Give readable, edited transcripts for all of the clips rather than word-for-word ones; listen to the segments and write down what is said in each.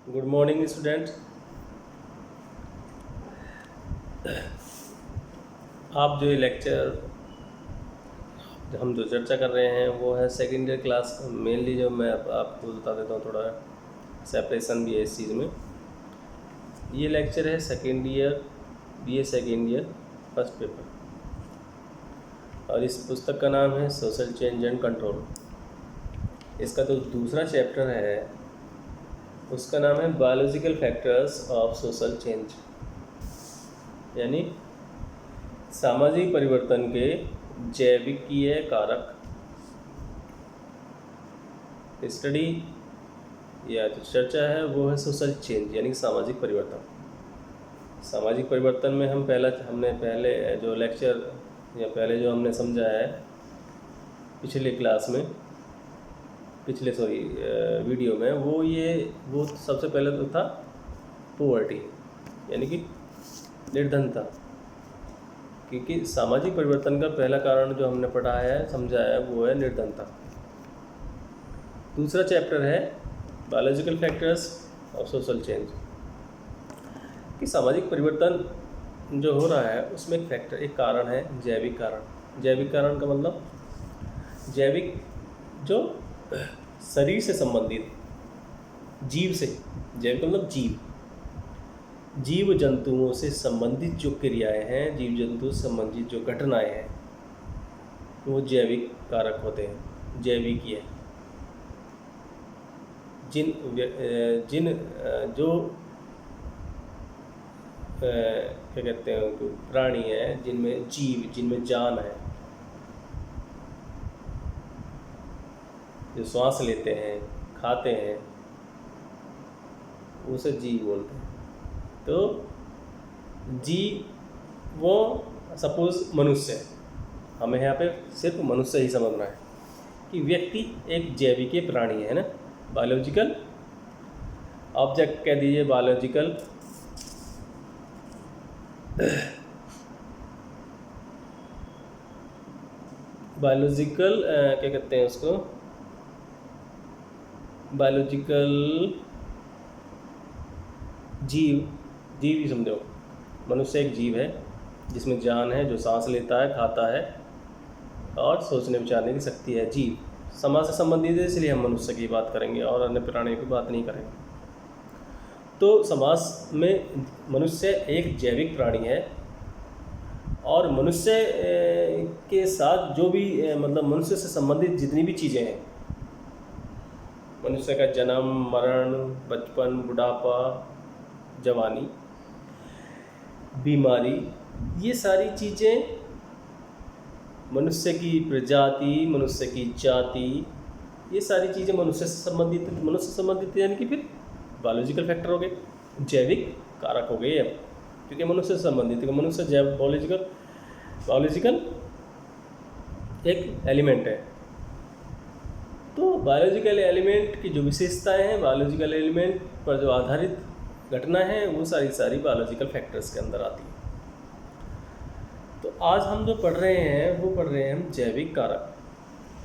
Good morning student. आप जो ये लेक्चर हम जो चर्चा कर रहे हैं वो है सेकेंड ईयर क्लास का। मेनली जो मैं आपको बता देता हूँ, थोड़ा सेपरेशन भी है इस चीज़ में। ये लेक्चर है second year BA second year first paper, और इस पुस्तक का नाम है सोशल चेंज एंड कंट्रोल। इसका जो दूसरा चैप्टर है उसका नाम है biological factors of social change, यानी सामाजिक परिवर्तन के जैविकीय कारक। स्टडी या जो चर्चा है वो है सोशल चेंज, यानी सामाजिक परिवर्तन। सामाजिक परिवर्तन में हमने पहले जो लेक्चर या पहले जो हमने समझा है पिछले क्लास में, वीडियो में, वो सबसे पहले तो था पोवर्टी, यानी कि निर्धनता। क्योंकि सामाजिक परिवर्तन का पहला कारण जो हमने पढ़ा है, समझा है, वो है निर्धनता। दूसरा चैप्टर है biological factors of social change, कि सामाजिक परिवर्तन जो हो रहा है उसमें एक कारण है जैविक कारण। जैविक कारण का मतलब जैविक जो शरीर से संबंधित, जीव से, जैविक मतलब जीव जंतुओं से संबंधित जो क्रियाएं हैं, जीव जंतु से संबंधित जो घटनाएं हैं, वो जैविक कारक होते हैं, जैविकीय। जो क्या कहते हैं, प्राणी हैं जिनमें जान है, जो श्वास लेते हैं, खाते हैं, उसे जीव बोलते हैं। तो वो सपोज मनुष्य, हमें यहाँ पे सिर्फ मनुष्य ही समझना है कि व्यक्ति एक जैविकीय प्राणी है ना, बायोलॉजिकल ऑब्जेक्ट कह दीजिए, बायोलॉजिकल क्या कहते हैं उसको, बायोलॉजिकल जीव ही समझो। मनुष्य एक जीव है जिसमें जान है, जो सांस लेता है, खाता है और सोचने विचारने की शक्ति है। जीव समाज से संबंधित है, इसलिए हम मनुष्य की बात करेंगे और अन्य प्राणियों की बात नहीं करेंगे। तो समाज में मनुष्य एक जैविक प्राणी है, और मनुष्य के साथ जो भी मतलब मनुष्य से संबंधित जितनी भी चीज़ें हैं, मनुष्य का जन्म, मरण, बचपन, बुढ़ापा, जवानी, बीमारी, ये सारी चीज़ें, मनुष्य की प्रजाति, मनुष्य की जाति, ये सारी चीज़ें मनुष्य से संबंधित यानी कि फिर बायोलॉजिकल फैक्टर हो गए, जैविक कारक हो गए। अब क्योंकि मनुष्य से संबंधित है, मनुष्य जैव बायोलॉजिकल एक एलिमेंट है। तो बायोलॉजिकल एलिमेंट की जो विशेषताएं हैं, बायोलॉजिकल एलिमेंट पर जो आधारित घटना है, वो सारी बायोलॉजिकल फैक्टर्स के अंदर आती है। तो आज हम जो पढ़ रहे हैं हम जैविक कारक।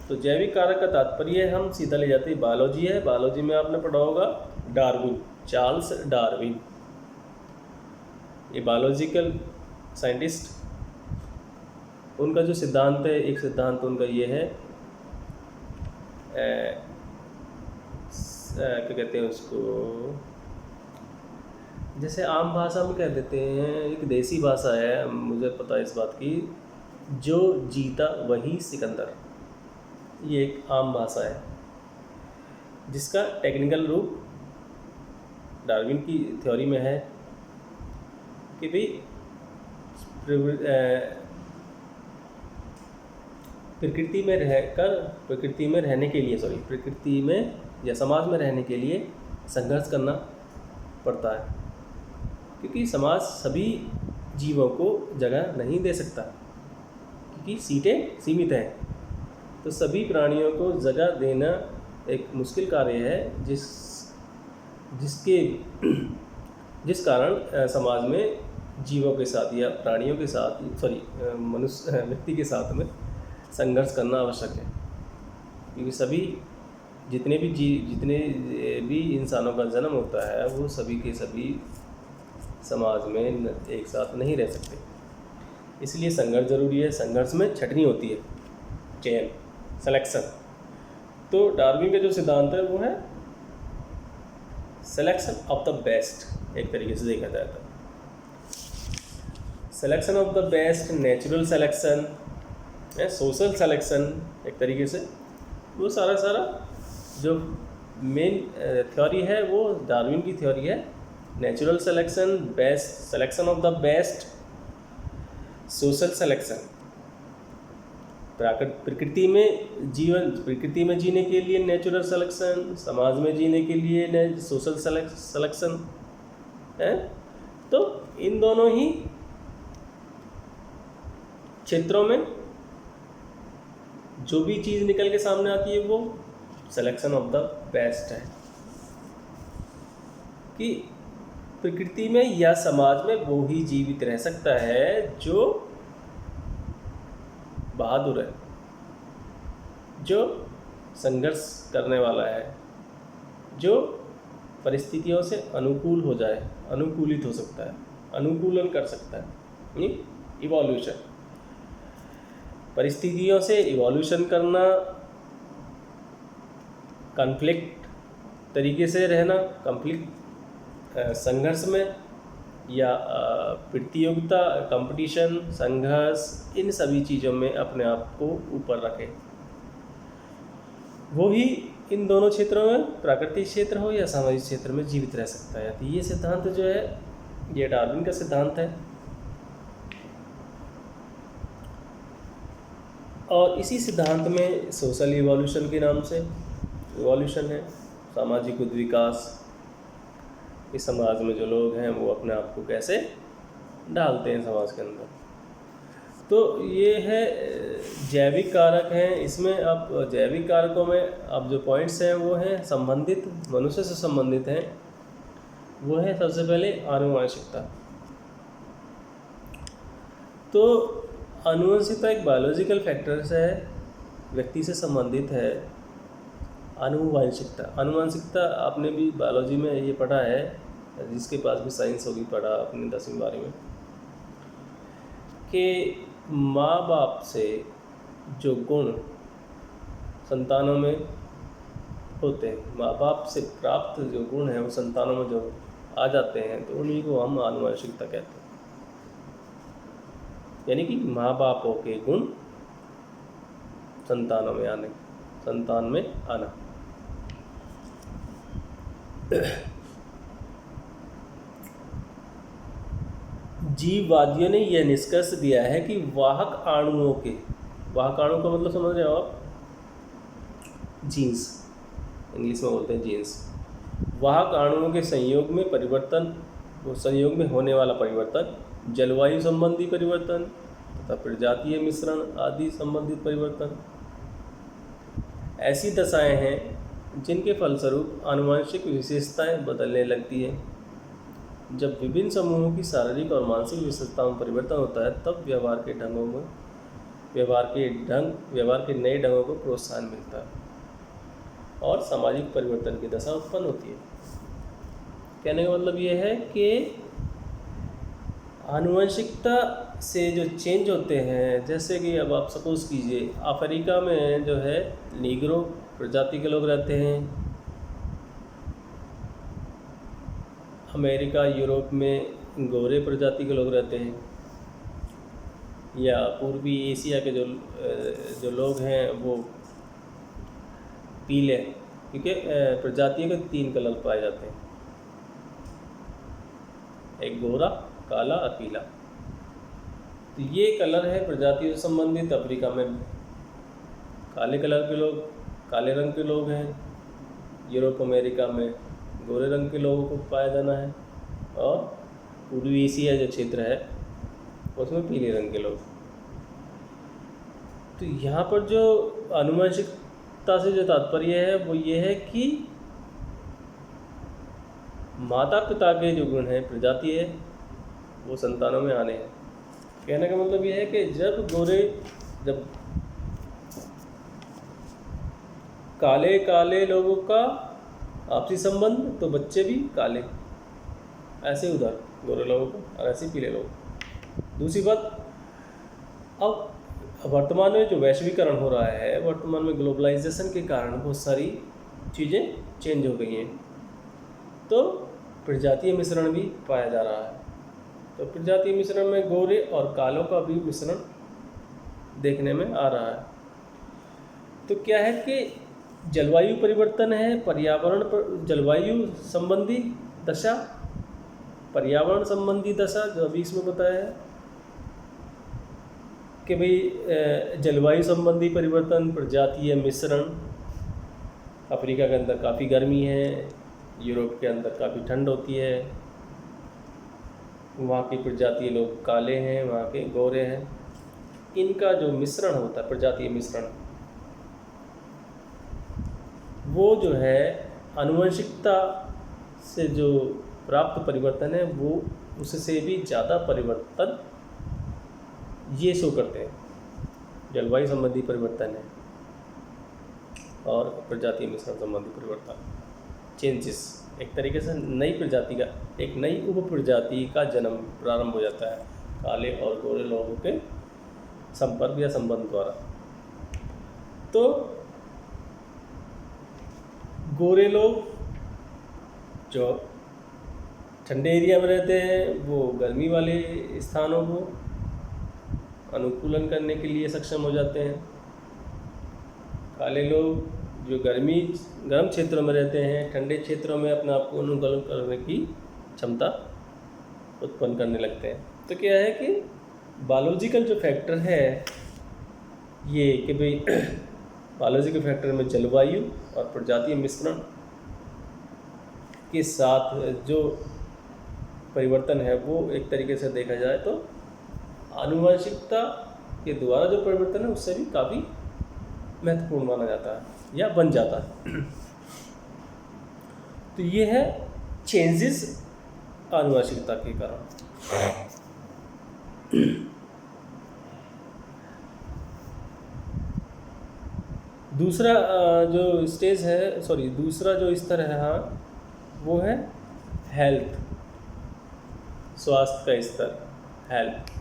तो जैविक कारक का तात्पर्य हम सीधा ले जाते हैं, बायोलॉजी है। बायोलॉजी में आपने पढ़ा होगा डार्विन, चार्ल्स डार्विन, ये बायोलॉजिकल साइंटिस्ट। उनका जो सिद्धांत है, एक सिद्धांत उनका ये है, क्या कहते हैं उसको, जैसे आम भाषा में कह देते हैं, एक देसी भाषा है, मुझे पता है इस बात की, जो जीता वही सिकंदर। ये एक आम भाषा है, जिसका टेक्निकल रूप डार्विन की थ्योरी में है कि भाई प्रकृति में या समाज में रहने के लिए संघर्ष करना पड़ता है, क्योंकि समाज सभी जीवों को जगह नहीं दे सकता, क्योंकि सीटें सीमित हैं। तो सभी प्राणियों को जगह देना एक मुश्किल कार्य है, जिस कारण समाज में जीवों के साथ या प्राणियों के साथ व्यक्ति के साथ में संघर्ष करना आवश्यक है, क्योंकि सभी जितने भी इंसानों का जन्म होता है वो सभी के सभी समाज में एक साथ नहीं रह सकते, इसलिए संघर्ष जरूरी है। संघर्ष में छटनी होती है, चयन, सिलेक्शन। तो डार्विन का जो सिद्धांत है वो है सिलेक्शन ऑफ द बेस्ट, एक तरीके से देखा जाए तो selection of the best, natural selection, social selection, एक तरीके से वो सारा जो मेन थ्योरी है वो डार्विन की थ्योरी है। Natural selection, best selection of the best, social selection. प्रकृति में जीने के लिए नेचुरल सिलेक्शन, समाज में जीने के लिए सोशल सिलेक्शन है। तो इन दोनों ही क्षेत्रों में जो भी चीज़ निकल के सामने आती है वो सिलेक्शन ऑफ द बेस्ट है, कि प्रकृति में या समाज में वो ही जीवित रह सकता है जो बहादुर है, जो संघर्ष करने वाला है, जो परिस्थितियों से अनुकूलित हो सकता है, अनुकूलन कर सकता है। इवोल्यूशन, परिस्थितियों से इवोल्यूशन करना, कॉन्फ्लिक्ट तरीके से रहना, संघर्ष में या प्रतियोगिता, कंपटीशन, संघर्ष, इन सभी चीज़ों में अपने आप को ऊपर रखें। वो ही इन दोनों क्षेत्रों में, प्राकृतिक क्षेत्र हो या सामाजिक क्षेत्र में, जीवित रह सकता है। तो ये सिद्धांत जो है ये डार्विन का सिद्धांत है। और इसी सिद्धांत में सोशल इवोल्यूशन के नाम से इवोल्यूशन है, सामाजिक विकास। इस समाज में जो लोग हैं वो अपने आप को कैसे डालते हैं समाज के अंदर। तो ये है जैविक कारक हैं। इसमें अब जैविक कारकों में अब जो पॉइंट्स हैं वो हैं संबंधित, मनुष्य से संबंधित हैं। वो है सबसे पहले आनुवंशिकता। तो आनुवंशिकता एक बायोलॉजिकल फैक्टर्स है, व्यक्ति से संबंधित है। आनुवंशिकता आपने भी बायोलॉजी में ये पढ़ा है, जिसके पास भी साइंस होगी पढ़ा अपनी 10वीं 12वीं में, कि माँ बाप से जो गुण संतानों में होते हैं, माँ बाप से प्राप्त जो गुण हैं वो संतानों में जो आ जाते हैं, तो उन्हीं को हम आनुवंशिकता कहते हैं। यानी कि माँ बापों के गुण संतान में आना। जीववादियों ने यह निष्कर्ष दिया है कि वाहक अणुओं का मतलब समझ रहे हो आप, जीन्स, इंग्लिश में बोलते हैं जीन्स। वाहक अणुओं के संयोग में परिवर्तन, वो संयोग में होने वाला परिवर्तन, जलवायु संबंधी परिवर्तन तथा प्रजातीय मिश्रण आदि संबंधित परिवर्तन, ऐसी दशाएं हैं जिनके फलस्वरूप आनुवंशिक विशेषताएं बदलने लगती हैं। जब विभिन्न समूहों की शारीरिक और मानसिक विशेषताओं में परिवर्तन होता है, तब व्यवहार के नए ढंगों को प्रोत्साहन मिलता है और सामाजिक परिवर्तन की दशा उत्पन्न होती है। कहने का मतलब ये है कि आनुवंशिकता से जो चेंज होते हैं, जैसे कि अब आप सपोज़ कीजिए अफ्रीका में जो है नीग्रो प्रजाति के लोग रहते हैं, अमेरिका यूरोप में गोरे प्रजाति के लोग रहते हैं, या पूर्वी एशिया के जो लोग हैं वो पीले, क्योंकि प्रजातियों के 3 कलर पाए जाते हैं, एक गोरा, काला और पीला। तो ये कलर है प्रजातियों से संबंधित। अफ्रीका में काले कलर के लोग, काले रंग के लोग हैं, यूरोप अमेरिका में गोरे रंग के लोगों को पाया जाना है, और पूर्वी एशिया जो क्षेत्र है उसमें पीले रंग के लोग। तो यहाँ पर जो आनुवंशिकता से जो तात्पर्य है वो ये है कि माता पिता के जो गुण हैं, प्रजाति है, वो संतानों में आने हैं। कहने का मतलब ये है कि जब काले काले लोगों का आपसी संबंध, तो बच्चे भी काले, ऐसे उधर गोरे लोगों को और ऐसे पीले लोग। दूसरी बात, अब वर्तमान में जो वैश्वीकरण हो रहा है, वर्तमान में ग्लोबलाइजेशन के कारण बहुत सारी चीज़ें चेंज हो गई हैं, तो प्रजातीय मिश्रण भी पाया जा रहा है। तो प्रजातीय मिश्रण में गोरे और कालों का भी मिश्रण देखने में आ रहा है। तो क्या है कि जलवायु परिवर्तन है, पर्यावरण पर जलवायु संबंधी दशा, पर्यावरण संबंधी दशा जो अभी इसमें बताया है कि भाई जलवायु संबंधी परिवर्तन, प्रजातीय मिश्रण। अफ्रीका के अंदर काफ़ी गर्मी है, यूरोप के अंदर काफ़ी ठंड होती है, वहाँ की प्रजातीय लोग काले हैं, वहाँ के गोरे हैं। इनका जो मिश्रण होता है, प्रजातीय मिश्रण, वो जो है आनुवंशिकता से जो प्राप्त परिवर्तन है, वो उससे भी ज़्यादा परिवर्तन ये शो करते हैं। जलवायु संबंधी परिवर्तन है और प्रजातीय मिश्रण संबंधी परिवर्तन, चेंजेस, एक तरीके से नई प्रजाति का, एक नई उप प्रजाति का जन्म प्रारंभ हो जाता है काले और गोरे लोगों के संपर्क या संबंध द्वारा। तो गोरे लोग जो ठंडे एरिया में रहते हैं, वो गर्मी वाले स्थानों को अनुकूलन करने के लिए सक्षम हो जाते हैं। काले लोग जो गर्म क्षेत्रों में रहते हैं, ठंडे क्षेत्रों में अपने आप को अनुकूलन करने की क्षमता उत्पन्न करने लगते हैं। तो क्या है कि बायोलॉजिकल जो फैक्टर है ये कि भाई बायोलॉजिकल फैक्टर में जलवायु और प्रजातीय मिश्रण के साथ जो परिवर्तन है, वो एक तरीके से देखा जाए तो आनुवंशिकता के द्वारा जो परिवर्तन है उससे भी काफ़ी महत्वपूर्ण माना जाता है या बन जाता है। तो ये है चेंजेस आनुवंशिकता के कारण। दूसरा जो स्टेज है, दूसरा जो स्तर है, हाँ, वो है हेल्थ, स्वास्थ्य का स्तर, हेल्थ।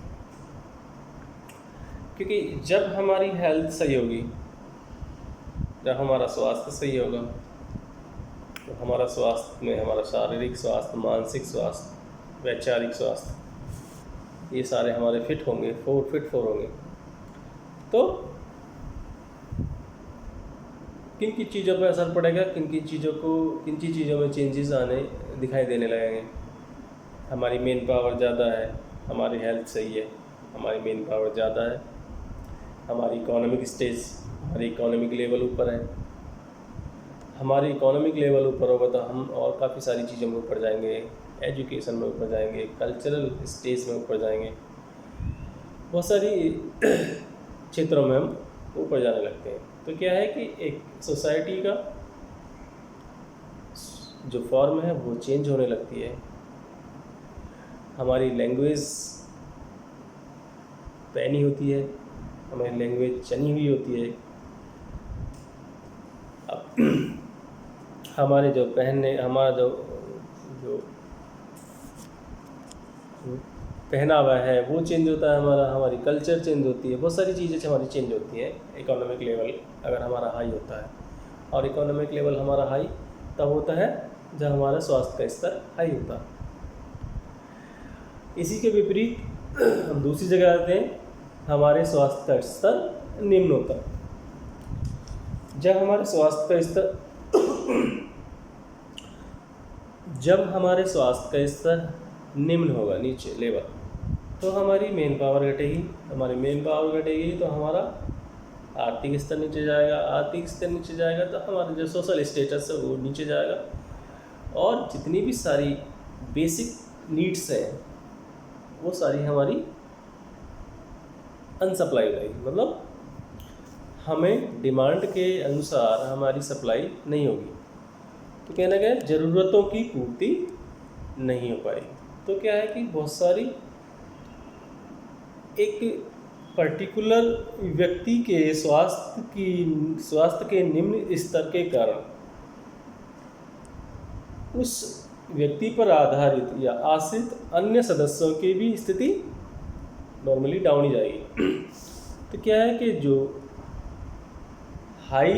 क्योंकि जब हमारी हेल्थ सही होगी, जब हमारा स्वास्थ्य सही होगा, तो हमारा स्वास्थ्य में हमारा शारीरिक स्वास्थ्य, मानसिक स्वास्थ्य, वैचारिक स्वास्थ्य, ये सारे हमारे फिट होंगे, फिट फोर होंगे। तो किन किन चीज़ों पर असर पड़ेगा, किन किन चीज़ों में चेंजेस आने दिखाई देने लगेंगे। हमारी मेन पावर ज़्यादा है, हमारी हेल्थ सही है, हमारी मेन पावर ज़्यादा है, हमारी इकोनॉमिक स्टेज, हमारी इकोनॉमिक लेवल ऊपर है। हमारी इकोनॉमिक लेवल ऊपर होगा तो हम और काफ़ी सारी चीज़ों में ऊपर जाएंगे, एजुकेशन में ऊपर जाएंगे, कल्चरल स्टेज में ऊपर जाएंगे, बहुत सारी क्षेत्रों में हम ऊपर जाने लगते हैं। तो क्या है कि एक सोसाइटी का जो फॉर्म है वो चेंज होने लगती है। हमारी लैंग्वेज पैनी होती है, हमारी लैंग्वेज चनी हुई होती है। अब हमारे जो हमारा जो पहनावा है वो चेंज होता है, हमारी कल्चर चेंज होती है, बहुत सारी चीज़ें हमारी चेंज होती हैं। इकोनॉमिक लेवल अगर हमारा हाई होता है, और इकोनॉमिक लेवल हमारा हाई तब होता है जब हमारा स्वास्थ्य का स्तर हाई होता है। इसी के विपरीत हम दूसरी जगह आते हैं, हमारे स्वास्थ्य का स्तर निम्न होता है। जब हमारे स्वास्थ्य का स्तर निम्न होगा, नीचे लेवल, तो हमारी मेन पावर घटेगी। हमारी मेन पावर घटेगी तो हमारा आर्थिक स्तर नीचे जाएगा, आर्थिक स्तर नीचे जाएगा तो हमारा जो सोशल स्टेटस है वो नीचे जाएगा, और जितनी भी सारी बेसिक नीड्स हैं वो सारी हमारी अनसप्लाई हो जाएगी। मतलब हमें डिमांड के अनुसार हमारी सप्लाई नहीं होगी, तो कहना क्या है, ज़रूरतों की पूर्ति नहीं हो पाएगी। तो क्या है कि बहुत सारी एक पर्टिकुलर व्यक्ति के स्वास्थ्य के निम्न स्तर के कारण उस व्यक्ति पर आधारित या आश्रित अन्य सदस्यों की भी स्थिति नॉर्मली डाउन ही जाएगी। तो क्या है कि जो हाई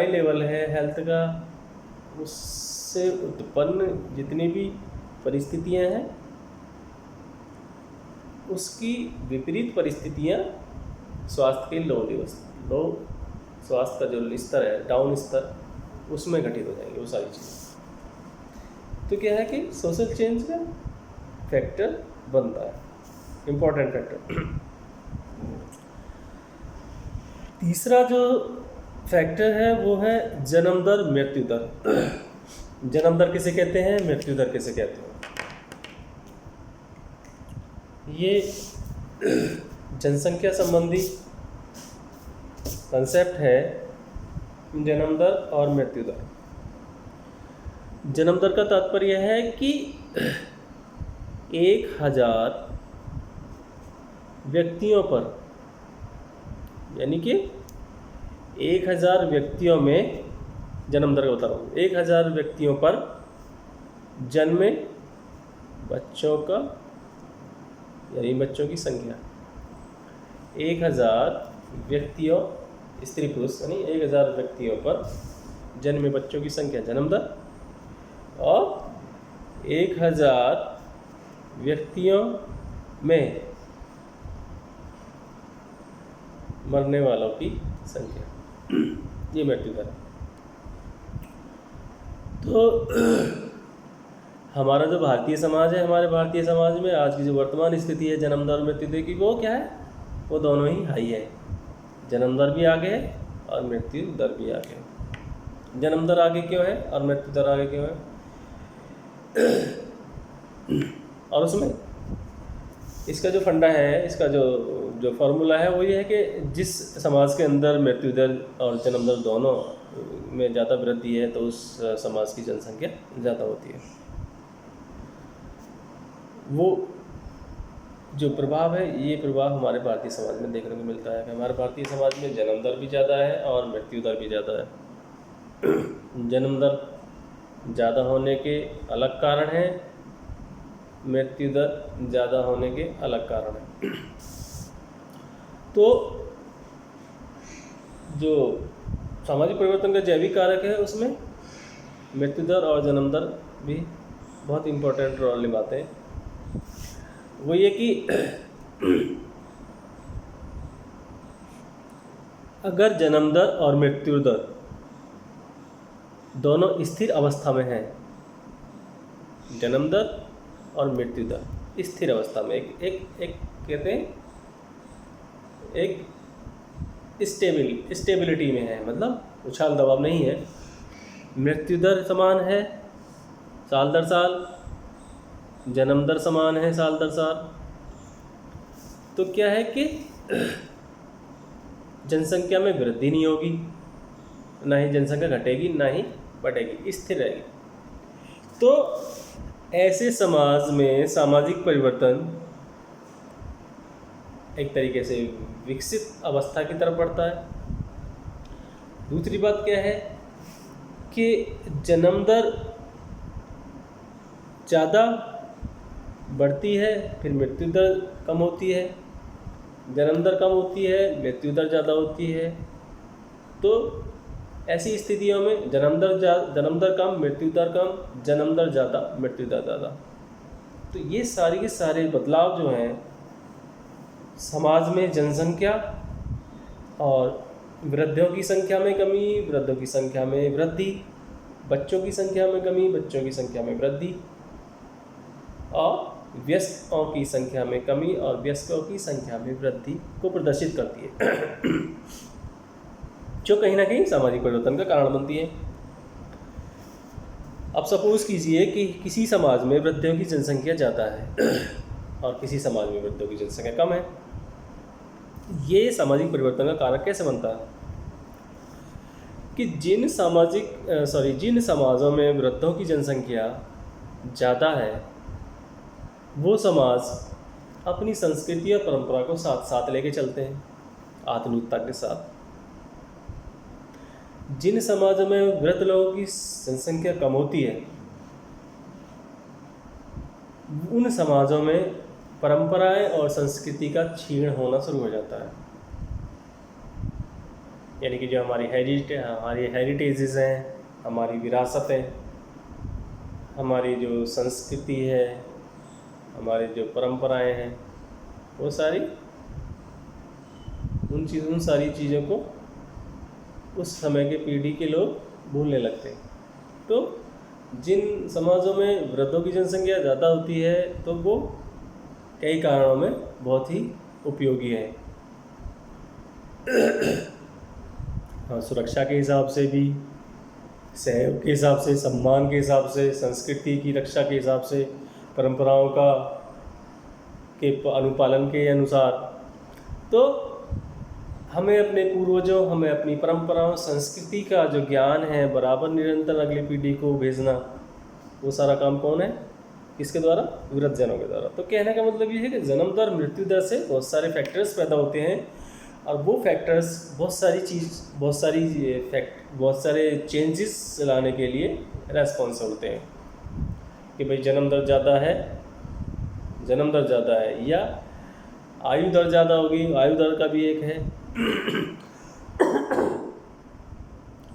लेवल है हेल्थ का, उससे उत्पन्न जितनी भी परिस्थितियां हैं उसकी विपरीत परिस्थितियां स्वास्थ्य के लो स्वास्थ्य का जो स्तर है, डाउन स्तर, उसमें घटित हो जाएंगे वो सारी चीज़ें। तो क्या है कि सोशल चेंज का फैक्टर बनता है, इम्पोर्टेंट फैक्टर। तीसरा जो फैक्टर है वो है जन्म दर मृत्यु दर। जन्म दर किसे कहते हैं, मृत्यु दर किसे कहते हैं? ये जनसंख्या संबंधी कंसेप्ट है, जन्म दर और मृत्यु दर। जन्म दर का तात्पर्य है कि 1000 व्यक्तियों पर, यानी कि 1000 व्यक्तियों में, जन्म दर का बता रहा हूँ, 1000 व्यक्तियों पर जन्मे बच्चों का, यानी बच्चों की संख्या 1000 व्यक्तियों, स्त्री पुरुष यानी 1000 व्यक्तियों पर जन्मे बच्चों की संख्या जन्म दर, और 1000 व्यक्तियों में मरने वालों की संख्या, ये मृत्यु दर है। तो हमारा जो भारतीय समाज है, हमारे भारतीय समाज में आज की जो वर्तमान स्थिति है जन्म दर और मृत्यु दर की, वो क्या है, वो दोनों ही हाई है। जन्म दर भी आगे है और मृत्यु दर भी आगे है। जन्म दर आगे क्यों है और मृत्यु दर आगे क्यों है? और उसमें इसका जो फंडा है, इसका जो फॉर्मूला है वो ये है कि जिस समाज के अंदर मृत्यु दर और जन्म दर दोनों में ज़्यादा वृद्धि है तो उस समाज की जनसंख्या ज़्यादा होती है। वो जो प्रभाव है, ये प्रभाव हमारे भारतीय समाज में देखने को मिलता है कि हमारे भारतीय समाज में जन्म दर भी ज़्यादा है और मृत्यु दर भी ज़्यादा है। जन्म दर ज़्यादा होने के अलग कारण हैं, मृत्यु दर ज़्यादा होने के अलग कारण हैं। तो जो सामाजिक परिवर्तन का जैविक कारक है उसमें मृत्यु दर और जन्म दर भी बहुत इम्पोर्टेंट रोल निभाते हैं। वो ये कि अगर जन्म दर और मृत्यु दर दोनों स्थिर अवस्था में हैं, जन्म दर और मृत्यु दर स्थिर अवस्था में, एक कहते हैं एक स्टेबिलिटी में है, मतलब उछाल दबाव नहीं है। मृत्यु दर समान है साल दर साल, जन्म दर समान है साल दर साल। तो क्या है कि जनसंख्या में वृद्धि नहीं होगी, ना ही जनसंख्या घटेगी ना ही बढ़ेगी, स्थिर रहेगी। तो ऐसे समाज में सामाजिक परिवर्तन एक तरीके से विकसित अवस्था की तरफ बढ़ता है। दूसरी बात क्या है कि जन्म दर ज़्यादा बढ़ती है, फिर मृत्यु दर कम होती है, जन्म दर कम होती है, मृत्यु दर ज़्यादा होती है। तो ऐसी स्थितियों में जन्म दर कम, मृत्यु दर कम, जन्म दर ज़्यादा, मृत्यु दर ज़्यादा। तो ये सारे के सारे बदलाव जो हैं समाज में जनसंख्या और वृद्धों की संख्या में कमी, वृद्धों की संख्या में वृद्धि, बच्चों की संख्या में कमी, बच्चों की संख्या में वृद्धि, और वयस्कों की संख्या में कमी और वयस्कों की संख्या में वृद्धि को प्रदर्शित करती है, जो कहीं ना कहीं सामाजिक परिवर्तन का कारण बनती है। अब सपोज कीजिए कि किसी समाज में वृद्धों की जनसंख्या ज़्यादा है और किसी समाज में वृद्धों की जनसंख्या कम है। ये सामाजिक परिवर्तन का कारण कैसे बनता है कि जिन समाजों में वृद्धों की जनसंख्या ज़्यादा है वो समाज अपनी संस्कृति और परंपरा को साथ साथ लेके चलते हैं आधुनिकता के साथ। जिन समाजों में वृद्ध लोगों की जनसंख्या कम होती है, उन समाजों में परंपराएं और संस्कृति का क्षीण होना शुरू हो जाता है। यानी कि जो हमारी हेरिटेजेस हैं, हमारी विरासत है, हमारी जो संस्कृति है, हमारी जो परंपराएं हैं, वो सारी उन सारी चीज़ों को उस समय के पीढ़ी के लोग भूलने लगते हैं। तो जिन समाजों में वृद्धों की जनसंख्या ज़्यादा होती है तो वो कई कारणों में बहुत ही उपयोगी है। सुरक्षा के हिसाब से भी, सहयोग के हिसाब से, सम्मान के हिसाब से, संस्कृति की रक्षा के हिसाब से, परंपराओं के अनुपालन के अनुसार। तो हमें अपने पूर्वजों, हमें अपनी परंपराओं, संस्कृति का जो ज्ञान है बराबर निरंतर अगली पीढ़ी को भेजना, वो सारा काम कौन है, किसके द्वारा? वृद्धजनों के द्वारा। तो कहने का मतलब ये है कि जन्म दर, मृत्यु दर से बहुत सारे फैक्टर्स पैदा होते हैं और वो फैक्टर्स बहुत सारे चेंजेस लाने के लिए रेस्पॉन्स होते हैं कि भाई जन्म दर ज़्यादा है या आयु दर ज़्यादा होगी। आयु दर का भी एक है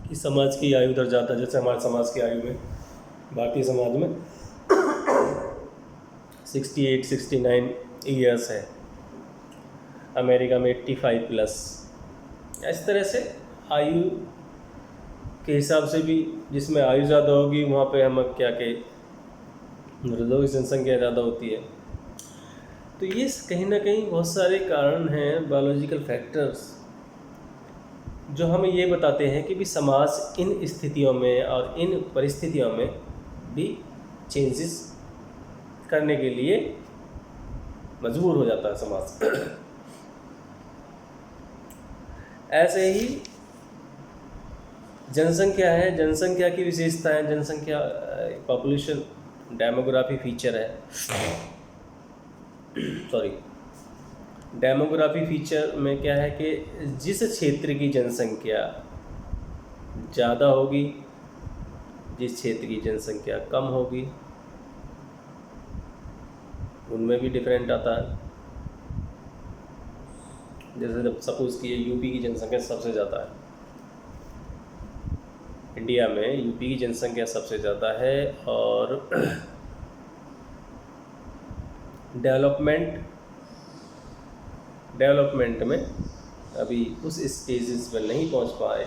कि समाज की आयु दर ज़्यादा, जैसे हमारे समाज की आयु में, भारतीय समाज में 68-69 ईयर्स है, अमेरिका में 85+। इस तरह से आयु के हिसाब से भी, जिसमें आयु ज़्यादा होगी वहाँ पे हम क्या के वृद्धों की जनसंख्या ज़्यादा होती है। तो ये कहीं ना कहीं बहुत सारे कारण हैं, बायोलॉजिकल फैक्टर्स, जो हमें ये बताते हैं कि भी समाज इन स्थितियों में और इन परिस्थितियों में भी चेंजेस करने के लिए मजबूर हो जाता है समाज। ऐसे ही जनसंख्या है, जनसंख्या की विशेषताएं, जनसंख्या पॉपुलेशन डेमोग्राफी फीचर है डेमोग्राफी फीचर में क्या है कि जिस क्षेत्र की जनसंख्या ज़्यादा होगी, जिस क्षेत्र की जनसंख्या कम होगी, उनमें भी डिफरेंट आता है। जैसे जब सपोज़ कि यूपी की जनसंख्या सबसे ज़्यादा है, इंडिया में यूपी की जनसंख्या सबसे ज़्यादा है, और डेवलपमेंट में अभी उस स्टेजेस पर नहीं पहुंच पाए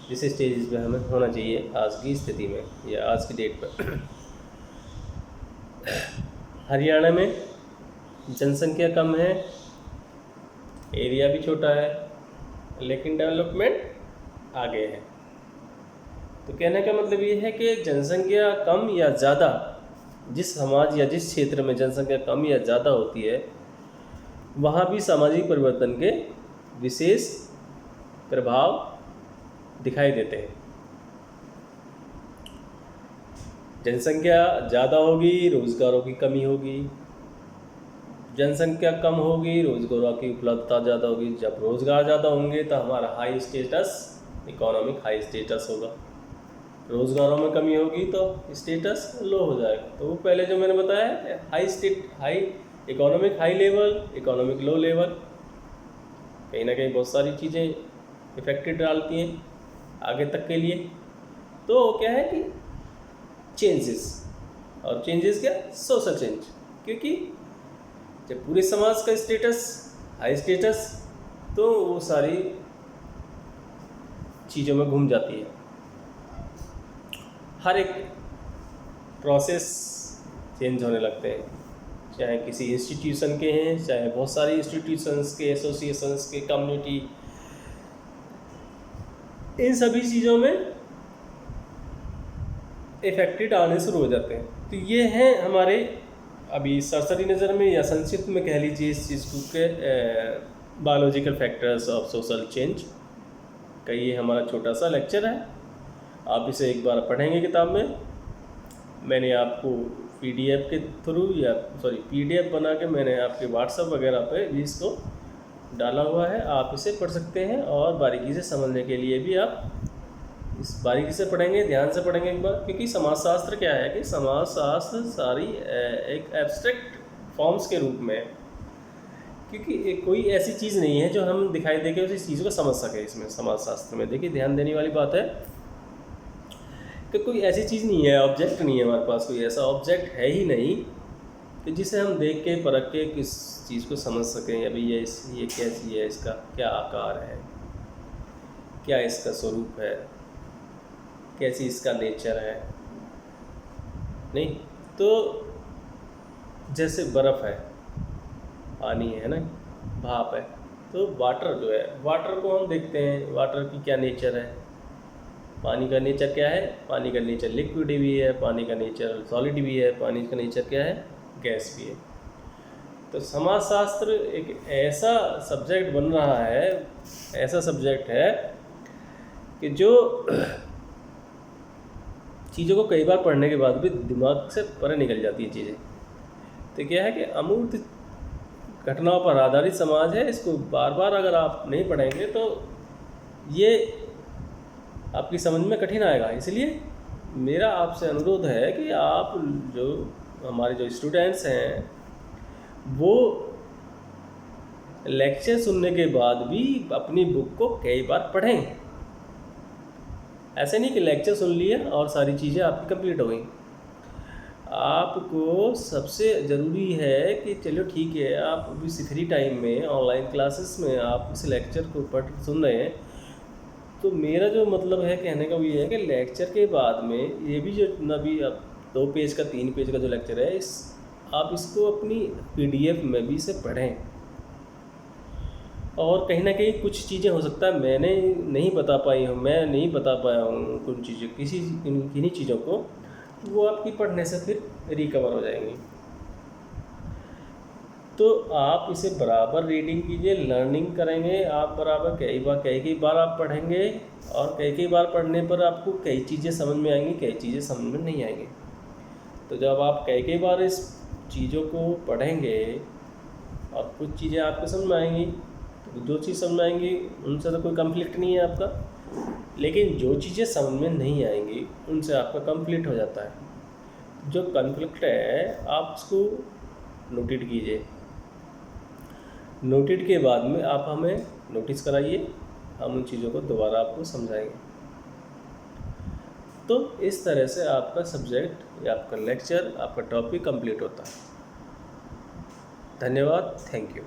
जिस स्टेजेस पे हमें होना चाहिए आज की स्थिति में या आज की डेट पर। हरियाणा में जनसंख्या कम है, एरिया भी छोटा है, लेकिन डेवलपमेंट आगे है। तो कहने का मतलब ये है कि जनसंख्या कम या ज़्यादा, जिस समाज या जिस क्षेत्र में जनसंख्या कम या ज़्यादा होती है, वहाँ भी सामाजिक परिवर्तन के विशेष प्रभाव दिखाई देते हैं। जनसंख्या ज़्यादा होगी, रोज़गारों की कमी होगी। जनसंख्या कम होगी, रोज़गारों की उपलब्धता ज़्यादा होगी। जब रोज़गार ज़्यादा होंगे तो हमारा high status, economic high status होगा। रोज़गारों में कमी होगी तो स्टेटस लो हो जाएगा। तो वो पहले जो मैंने बताया high economic high level, economic low level, कहीं ना कहीं बहुत सारी चीज़ें इफेक्टेड डालती हैं आगे तक के लिए। तो क्या है कि चेंजेस, और चेंजेस क्या, सोशल चेंज, क्योंकि जब पूरे समाज का स्टेटस हाई स्टेटस, तो वो सारी चीज़ों में घूम जाती है। हर एक प्रोसेस चेंज होने लगते हैं, चाहे किसी इंस्टीट्यूशन के हैं, चाहे बहुत सारी इंस्टीट्यूशंस के, एसोसिएशंस के, कम्युनिटी, इन सभी चीज़ों में इफेक्टेड आने शुरू हो जाते हैं। तो ये हैं हमारे अभी सरसरी नज़र में या संक्षिप्त में कह लीजिए इस चीज़ को के biological factors of social change का ये हमारा छोटा सा लेक्चर है। आप इसे एक बार पढ़ेंगे किताब में। मैंने आपको PDF के थ्रू या PDF बना के मैंने आपके व्हाट्सएप वगैरह पे भी इसको डाला हुआ है, आप इसे पढ़ सकते हैं। और बारीकी से समझने के लिए भी आप इस बारीकी से पढ़ेंगे, ध्यान से पढ़ेंगे एक बार, क्योंकि समाजशास्त्र क्या है कि समाजशास्त्र सारी एक एब्स्ट्रैक्ट फॉर्म्स के रूप में, क्योंकि कोई ऐसी चीज़ नहीं है जो हम दिखाई दे के उस चीज़ को समझ सके। इसमें समाजशास्त्र में देखिए ध्यान देने वाली बात है कि कोई ऐसी चीज़ नहीं है, ऑब्जेक्ट नहीं है हमारे पास, कोई ऐसा ऑब्जेक्ट है ही नहीं कि जिसे हम देख के परख के किस चीज़ को समझ सकें। अभी ये कैसी है, इसका क्या आकार है, क्या इसका स्वरूप है, कैसी इसका नेचर है, नहीं। तो जैसे बर्फ़ है, पानी है ना, भाप है, तो वाटर जो है, वाटर को हम देखते हैं, वाटर की क्या नेचर है, पानी का नेचर क्या है, पानी का नेचर लिक्विड भी है, पानी का नेचर सॉलिड भी है, पानी का नेचर क्या है, गैस भी है। तो समाजशास्त्र एक ऐसा सब्जेक्ट बन रहा है, ऐसा सब्जेक्ट है कि जो चीज़ों को कई बार पढ़ने के बाद भी दिमाग से परे निकल जाती है चीज़ें। तो क्या है कि अमूर्त घटनाओं पर आधारित समाज है, इसको बार बार अगर आप नहीं पढ़ेंगे तो ये आपकी समझ में कठिन आएगा। इसलिए मेरा आपसे अनुरोध है कि आप जो हमारे जो स्टूडेंट्स हैं वो लेक्चर सुनने के बाद भी अपनी बुक को कई बार पढ़ें। ऐसे नहीं कि लेक्चर सुन लिए और सारी चीज़ें आपकी कंप्लीट हो गई। आपको सबसे ज़रूरी है कि चलो ठीक है, आप अभी फ्री टाइम में ऑनलाइन क्लासेस में आप इस लेक्चर को सुन रहे हैं, तो मेरा जो मतलब है कहने का ये है कि लेक्चर के बाद में ये भी जो अभी अब 2 पेज का 3 पेज का जो लेक्चर है, आप इसको अपनी PDF में भी इसे पढ़ें। और कहीं ना कहीं कुछ चीज़ें हो सकता है मैं नहीं बता पाया हूँ कुछ चीज़ें, किन्हीं चीज़ों को, वो आपकी पढ़ने से फिर रिकवर हो जाएंगी। तो आप इसे बराबर रीडिंग कीजिए, लर्निंग करेंगे आप बराबर, कई बार आप पढ़ेंगे, और कई बार पढ़ने पर आपको कई चीज़ें समझ में आएंगी, कई चीज़ें समझ में नहीं आएंगी। तो जब आप कई बार इस चीज़ों को पढ़ेंगे और कुछ चीज़ें आपको समझ में आएंगी, तो जो चीज़ समझ में आएंगी उनसे तो कोई कॉन्फ्लिक्ट नहीं है आपका, लेकिन जो चीज़ें समझ में नहीं आएंगी उनसे आपका कॉन्फ्लिक्ट हो जाता है। जो कॉन्फ्लिक्ट है आप उसको नोटेट कीजिए, नोटेट के बाद में आप हमें नोटिस कराइए, हम उन चीज़ों को दोबारा आपको समझाएंगे। तो इस तरह से आपका सब्जेक्ट या आपका लेक्चर, आपका टॉपिक कंप्लीट होता है। धन्यवाद, थैंक यू।